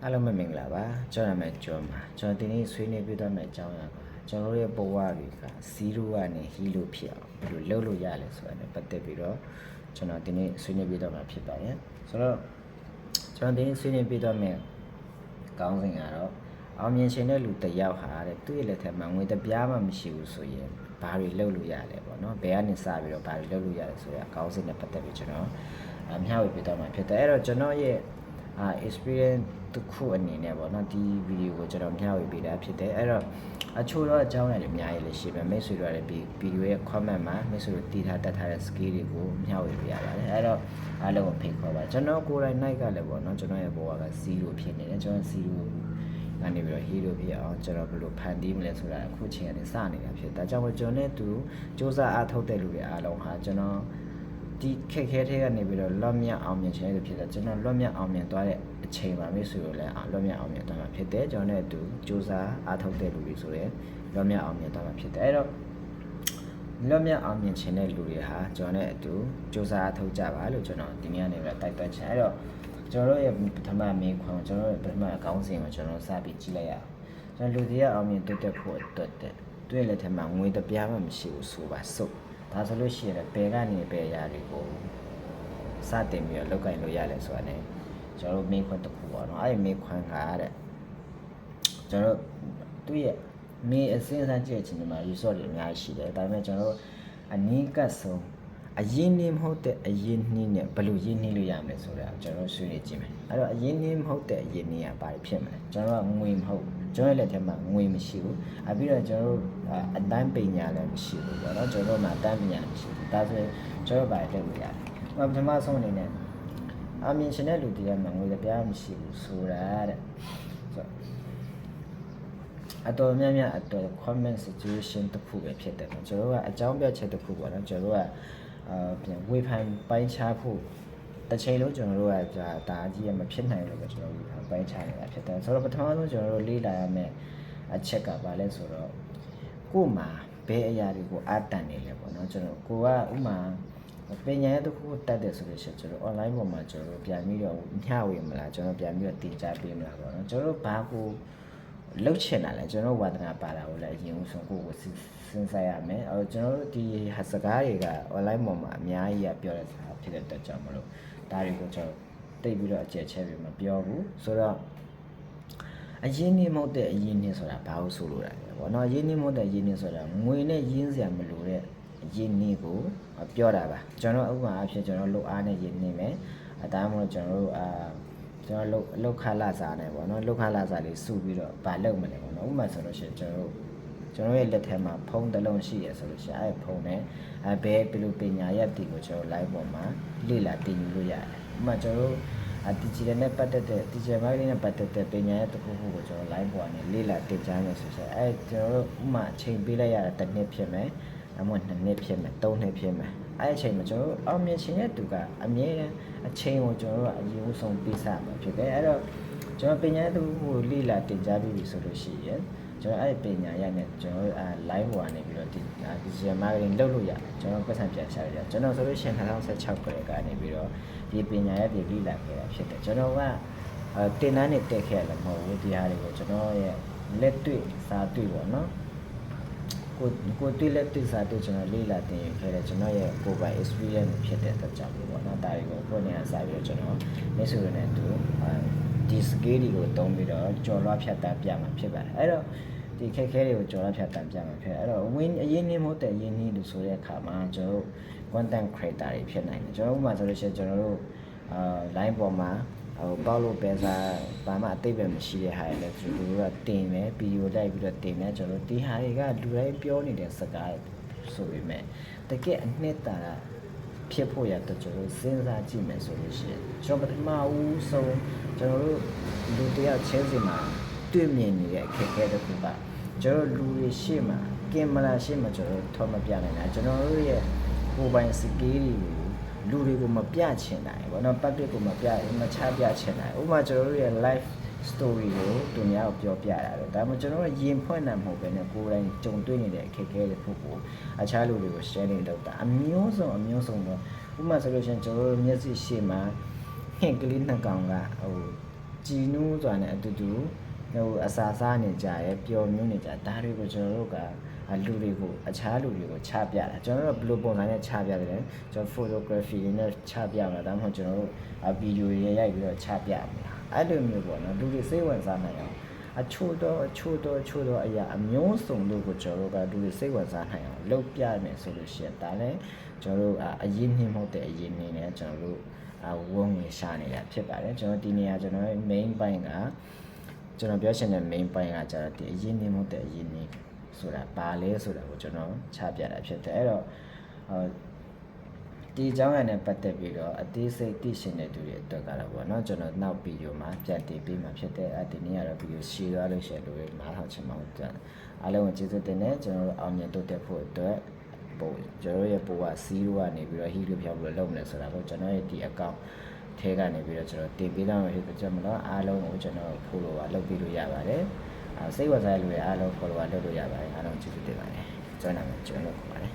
အားလုံးပဲမင်္ဂလာပါကျွန်တော်နာမည်ကျော်ပါကျွန်တော်ဒီနေ့ဆွေးနွေးပြသွားမယ့်အကြောင်းအရာကကျွန်တော်ရဲ့ဘဝတွေက0ကနေဟီလိုဖြစ်အောင်ဘယ်လိုလုပ်လို့ရလဲဆိုတာနဲ့ပတ်သက်ပြီးတော့ကျွန်တော်ဒီနေ့ဆွေးနွေးပြသွားမှာဖြစ်ပါတယ်ဆိုတော့ကျွန်တော်ဒီနေ့ဆွေးနွေးပြသွားမယ့်ကောင်းစဉ်ကတော့အောင်မြင်ရှင်တဲ့လူတစ်ယောက်ဟာတဲ့သူ့ရဲ့လက်ထက်မှာငွေတစ်ပြားမှမရှိဘူးဆိုရင်ဘာတွေလုပ်လို့ရလဲပေါ့နော်ဘယ်ကနေစပြီးတော့ဘာတွေလုပ်လို့ရလဲဆိုရအကောင်းစဉ်နဲ့ပတ်သက်ပြီးကျွန်တော်မျှဝေပြသွားမှာဖြစ်တယ်အဲ့တော့ကျွန်တော်ရဲ့experience တစ်ခုအနေနဲ့ပေါ့နော်ဒီဗီဒီယိုကိုကျွန်တော်မျှဝေပေးတာဖြစ်တယ်အဲ့တော့အချို့တော့အကြောင်းအရာတွေအများကြီးလည်းရှိပဲမိတ်ဆွေတို့လည်းဒီဗီဒီယိုရဲ့ comment မှာမိတ်ဆွေတို့တည်ထားတတ်ထားတဲ့ skill တွေကိုမျှဝေပေးရပါတယ်အဲ့တော့အားလုံးကိုဖိတ်ခေါ်ပါကျွန်တော်ကိုယ်တိုင် night ကလည်းပေါ့နော်ကျွန်တော်ရဲ့ဘဝက0ဖြစ်နေတယ်ကျွန်တော်0ကနေပြီးတော့ hero ဖြစ်အောင်ကျွန်တော်ဘယ်လိုဖန်တီးမလဲဆိုတာအခုချိန်ကနေစနေတာဖြစ်ဒါကြောင့်ကျွန်တော်နဲ့သူစ조사အားထုတ်တဲ့လူတွေအားလုံးဟာကျွန်တော်ဒီခက်ခဲထဲကနေပြီးတော့လွတ်မြောက်အောင်မြင်ခြင်းလို့ဖြစ်တယ်ကျွန်တော်လွတ်မြောက်အောင်မြင်သွားတဲ့အချိန်မှာမိတ်ဆွေတို့လည်းလွတ်မြောက်အောင်မြင်သွားမှာဖြစ်တယ်ကျွန်တော်နဲ့အတူစူးစမ်းအားထုတ်တဲ့လူတွေဆိုရင်လွတ်မြောက်အောင်မြင်သွားမှာဖြစ်တယ်အဲ့တော့လွတ်မြောက်အောင်မြင်ခြင်းတဲ့လူတွေဟာကျွန်တော်နဲ့အတူစူးစမ်းအားထုတ်ကြပါလို့ကျွန်တော်ဒီနေ့ကနေပြီးတိုက်တွန်းချင်အဲ့တော့ကျွန်တော်ရဲ့ပထမမေးခွန်းကျွန်တော်ရဲ့ပထမအကောင်းစဉ်ကိုကျွန်တော်စပြီးကြည့်လိုက်ရအောင်ကျွန်တော်လူတွေအောင်မြင်တက်ဖို့အတွက်တွေ့လက်ထက်မှာငွေတပြားမှမရှိဘူးဆိုပါစို့ဒါဆိုလို့ရှိရင်ဘယ်ကနေဘယ်အရာတွေကိုစတင်ပြီးတော့လောက်ကင်လို့ရလဲဆိုတာ ਨੇ ကျွန်တော်မေးခွန်းတစ်ခုပေါ့နော်အဲ့ဒီမေးခွန်းကတဲ့ကျွန်တော်သူ့ရဲ့မေးအစင်းစမ်းကြည့်ချင်တယ်မှာ resort တွေအများကြီးရှိတယ်ဒါပေမဲ့ကျွန်တော်အနည်းကဆုံးအရင်နှင်းမဟုတ်တဲ့အရင်နှင်းနဲ့ဘယ်လိုရင်းနှီးလို့ရမလဲဆိုတာကျွန်တော်ဆွေးနွေးကြည့်မယ်အဲ့တော့အရင်နှင်းမဟုတ်တဲ့အရင်နှင်းကဘာဖြစ်မလဲကျွန်တော်ကငွေမဟုတ်ကျွန်တော်ရဲ့လက်ထဲမှာငွေမရှိဘူးပြီးတော့ကျွန်တော်အတန်းပညာလည်းမရှိဘူးပေါ့နော်ကျွန်တော်မှာအတန်းပညာမရှိဘူးဒါဆိုရင်ကျွန်တော်ဘာလုပ်လို့ရလဲပထမဆုံးအနေနဲ့အမြင်ရှင်တဲ့လူတရားမှာငွေပြားမရှိဘူးဆိုတာတဲ့ဆိုအတော်များများအတော် common situation တစ်ခုပဲဖြစ်တယ်ကျွန်တော်ကအကြောင်းပြချက်တစ်ခုပေါ့နော်ကျွန်တော်ကပြန်ဝေဖန်ပိုင်းခြားဖို့တစ်ချိန်လုံးကျွန်တော်တို့ကဒါအကြီးမဖြစ်နိုင်လို့ပဲကျွန်တော်ဝေဖန်ပိုင်းခြားနေတာဖြစ်တယ်ဆိုတော့ပထမဆုံးကျွန်တော်တို့လေ့လာရမယ့်အချက်ကဘာလဲဆိုတော့ကို့မှာဘယ်အရာတွေကိုအားတန်နေလဲပေါ့နော်ကျွန်တော်ကိုကဥမာပညာရေးတစ်ခုတက်တယ်ဆိုလို့ရှိရင်ကျွန်တော် online ပေါ်မှာကျွန်တော်ပြန်ပြီးတော့မျှဝေမလားကျွန်တော်ပြန်ပြီးတော့တင်ကြားပေးမလားပေါ့နော်ကျွန်တော်ဘာကိုလှုပ်ချင်တာလဲကျွန်တော်ဝါသနာပါတာကိုလည်းအရင်ဆုံးကိုယ်စဉ်းစားရမယ်ကျွန်တော်တို့ဒီစကားတွေက online ပေါ်မှာအများကြီးပြောတဲ့စကားဖြစ်တဲ့အတွက်ကြောင့်မလို့ဒါတွေကိုကျွန်တော်တိတ်ပြီးတော့အကျယ်ချဲ့ပြီးမပြောဘူးဆိုတော့အရင်နေမဟုတ်တဲ့အရင်နေဆိုတာဘာလို့ဆိုလိုတာလဲပေါ့နော်အရင်နေမဟုတ်တဲ့အရင်နေဆိုတာငွေနဲ့ရင်းစရာမလိုတဲ့အရင်နေကိုပြောတာပါကျွန်တော်ဥပမာအဖြစ်ကျွန်တော်လုတ်အားနဲ့ရင်းနေမယ်ဒါမှမဟုတ်ကျွန်တော်တို့ကျွန်တော်လောက်ခလာစားနေပေါ့နော်လောက်ခလာစားလေးစုပြီးတော့ဗာလောက်မလဲပေါ့နော်ဥပမာဆိုလို့ရှိရင်ကျွန်တော်ရဲ့လက်ထဲမှာဖုန်းတစ်လုံးရှိရဆိုလို့ရှိရင်အဲ့ဖုန်းနဲ့ဘယ်လိုပညာရပ်တီကိုကျွန်တော် live ပေါ်မှာလေ့လာသင်ယူလို့ရတယ်ဥပမာကျွန်တော်digital နဲ့ပတ်သက်တဲ့ digital marketing နဲ့ပတ်သက်တဲ့ပညာရပ်တစ်ခုခုကိုကျွန်တော် live ပေါ်နဲ့လေ့လာသင်ကြားနေဆိုတော့အဲ့ကျွန်တော်တို့ဥပမာအချိန်ပေးလိုက်ရတာတစ်နှစ်ဖြစ်မယ်အမှ2နှစ်ဖြစ်မယ်3နှစ်ဖြစ်မယ်အဲ့အချိန်မှာကျွန်တော်တို့အောင်မြင်ခြင်းရဲ့သူကအမြဲတမ်းအချိန်ကိုကျွန်တော်တို့ကအရင်ဆုံးပေးစားမှာဖြစ်တယ်အဲ့တော့ကျွန်တော်ပညာရေးသူကိုလေ့လာတင်ကြားပြီးပြီဆိုလို့ရှိရင်ကျွန်တော်အဲ့ပညာရနဲ့ကျွန်တော်live ပေါ်နေပြီးတော့ဒီ digital marketing လုပ်လို့ရတယ်ကျွန်တော်ပတ်စံပြန်ရှာရတယ်ကျွန်တော်ဆိုလို့ရှိရင်2016ခုနှစ်ကနေပြီးတော့ဒီပညာရတွေလေ့လာခဲ့တာဖြစ်တယ်ကျွန်တော်ကတင်တန်းနဲ့တက်ခဲ့ရလည်းမဟုတ်ဘူးဒီဟာတွေကိုကျွန်တော်ရဲ့လက်တွေ့စာတွေ့ပေါ့နော်ကိုတွေ့လက်တွေ့စာတွေ့ကျွန်တော်လေ့လာသင်ယူခဲ့တဲ့ကျွန်တော်ရဲ့ကိုယ်ပိုင် experience ဖြစ်တဲ့အတွက်ကြောင့်ပေါ့နော်ဒါတွေကိုကိုယ်နဲ့စာပြီးတော့ကျွန်တော်မိတ်ဆွေတွေနဲ့တူဒီ skill တွေကိုတုံးပြီးတော့ကြော်လွှားဖြတ်တန်းပြမှာဖြစ်ပါတယ်အဲ့တော့ဒီခက်ခဲတွေကိုကြော်လွှားဖြတ်တန်းပြမှာဖြစ်အဲ့တော့အရင်နေမဟုတ်တဲ့အရင်နေလို့ဆိုတဲ့အခါမှာကျွန်တော် content creator တွေဖြစ်နိုင်တယ်ကျွန်တော်ဥပမာဆိုလို့ရှိရင်ကျွန်တော်တို့line ပေါ်မှာပေါလို့ပဲစားဘာမှအသိပဲမရှိတဲ့ဟာတွေလည်းသူတို့ကတင်မယ်ဗီဒီယိုလိုက်ပြီးတော့တင်မယ်ကျွန်တော်ဒီဟာတွေကလူတိုင်းပြောနေတဲ့စကားဆိုပေမဲ့တကယ်အနှစ်သာရဖြစ်ဖို့ရတော့ကျွန်တော်စဉ်းစားကြည့်မယ်ဆိုလို့ရှိရင်ကျွန်တော်ပထမဦးဆုံးကျွန်တော်တို့လူတယောက်ချင်းစီမှာတွေ့မြင်နေတဲ့အခက်အခဲတစ်ခုကကျွန်တော်လူတွေရှေ့မှာကင်မရာရှေ့မှာကျွန်တော်ထောက်မပြနိုင်တာကျွန်တော်တို့ရဲ့ကိုယ်ပိုင် skill တွေကိုလူတွေကိုမပြချင်နိုင်ဘောနော် public ကိုမချပြချင်နိုင်ဥပမာကျွန်တော်တို့ရဲ့ life story ကိုသူများကိုပြောပြတာတော့ဒါမှကျွန်တော်တို့ရင်ဖွင့်တာမဟုတ်ဘဲနဲ့ကိုယ်တိုင်ကြုံတွေ့နေတဲ့အခက်အခဲတွေဖို့ကိုအခြားလူတွေကို share လုပ်တာအမျိုးစုံတော့ဥပမာဆိုလို့ရှိရင်ကျွန်တော်တို့မျက်စိရှေ့မှာဟင့်ကလေးနှစ်ကောင်က ကြည်နူးဆိုတာနဲ့အတူတူဟိုအစာစားနေကြရဲပျော်မျိုးနေကြဒါတွေကိုကျွန်တော်တို့ကလူတွေကိုအခြားလူတွေကိုချပြတာကျွန်တော်တို့ဘယ်လိုပုံစံနဲ့ချပြတယ်ကျွန်တော် photography နဲ့ချပြမှာဒါမှမဟုတ်ကျွန်တော်တို့ဗီဒီယိုတွေရိုက်ပြီးတော့ချပြမှာအဲ့လိုမျိုးပေါ့နော်လူတွေစိတ်ဝင်စားနိုင်အောင်အချို့တော့အရာအမျိုးစုံတို့ကိုကျွန်တော်တို့ကလူတွေစိတ်ဝင်စားနိုင်အောင်လုပ်ပြမယ်ဆိုလို့ရှိရင်ဒါလည်းကျွန်တော်တို့အရင်နှင်းမဟုတ်တဲ့အရင်နှင်းနဲ့ကျွန်တော်တို့ဝန်ဝင်ရှာနေတာဖြစ်ပါတယ်ကျွန်တော်ဒီနေရာကျွန်တော်ရဲ့ main ပိုင်းကကျွန်တော်ပြောချင်တဲ့ main ပိုင်းကကျတော့ဒီအရင်နှင်းမဟုတ်တဲ့အရင်နှင်းဆိုတာဘာလဲဆိုတာကိုကျွန်တော်ချပြတာဖြစ်တယ်အဲ့တော့ဒီအကြောင်းအရာနဲ့ပတ်သက်ပြီးတော့အသေးစိတ်သိရှင်တဲ့သူတွေအတွက်ကတော့ဗောနော်ကျွန်တော်နောက်ဗီဒီယိုမှာပြန်တင်ပေးမှာဖြစ်တဲ့ဒီနေ့ကတော့ဗီဒီယိုရှင်းသွားလို့ရှိရင်လူတွေနားထောင်ချင်မှာဟုတ်အားလုံးကိုကျေးဇူးတင်တယ်ကျွန်တော်တို့အောင်မြင်တိုးတက်ဖို့အတွက်ပို့ကျွန်တော်ရဲ့ပို့က0ကနေပြီးတော့ဟီလိုပြောင်းပြီးတော့လုပ်မယ်ဆိုတာကိုကျွန်တော်ရဲ့ဒီ account ထဲကနေပြီးတော့ကျွန်တော်တင်ပေးတော့မှာဖြစ်တဲ့ကြောင့်မလို့အားလုံးကိုကျွန်တော် follow လုပ်ပြီးလို့ရပါတယ်စိတ်ဝင်စားတဲ့လူတွေအားလုံး follow လုပ်လို့ရပါတယ်အားလုံးကျေးဇူးတင်ပါတယ်ကျွန်တော်နာမည်ကျွန်တော်ခေါ်ပါတယ်